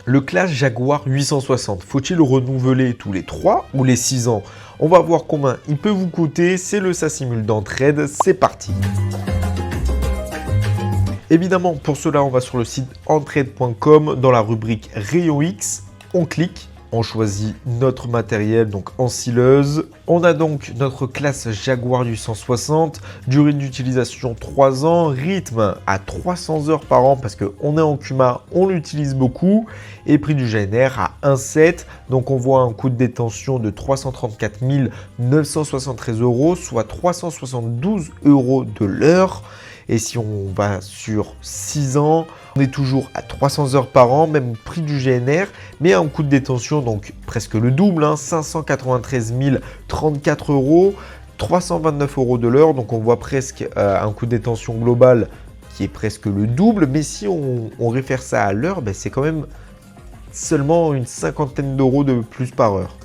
Le Clash Jaguar 860, faut-il le renouveler tous les 3 ou les 6 ans? On va voir combien il peut vous coûter, c'est le SASimul d'entraide, c'est parti. Évidemment, pour cela, on va sur le site entraide.com, dans la rubrique Rayon X, on clique, on choisit notre matériel, donc en sileuse. On a donc notre classe Jaguar 860, durée d'utilisation 3 ans, rythme à 300 heures par an parce qu'on est en Kuma, on l'utilise beaucoup, et prix du GNR à 1,7. Donc on voit un coût de détention de 334 973 €, soit 372 € de l'heure. Et si on va sur 6 ans, on est toujours à 300 heures par an, même prix du GNR, mais à un coût de détention, donc presque le double, 593 034 €, 329 € de l'heure. Donc on voit presque un coût de détention global qui est presque le double. Mais si on réfère ça à l'heure, c'est quand même seulement une cinquantaine d'euros de plus par heure.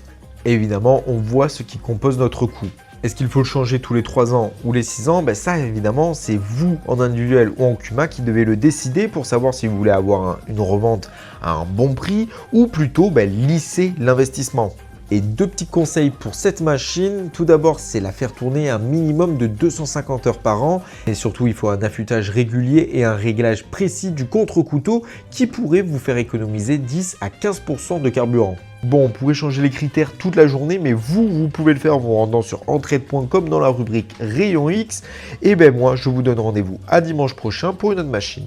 Et évidemment, on voit ce qui compose notre coût. Est-ce qu'il faut le changer tous les 3 ans ou les 6 ans? Ça, évidemment, c'est vous, en individuel ou en Kuma, qui devez le décider pour savoir si vous voulez avoir une revente à un bon prix ou plutôt lisser l'investissement. Et 2 petits conseils pour cette machine. Tout d'abord, c'est la faire tourner un minimum de 250 heures par an. Et surtout, il faut un affûtage régulier et un réglage précis du contre-couteau qui pourrait vous faire économiser 10 à 15% de carburant. Bon, on pourrait changer les critères toute la journée, mais vous pouvez le faire en vous rendant sur entraide.com dans la rubrique Rayon X. Et moi, je vous donne rendez-vous à dimanche prochain pour une autre machine.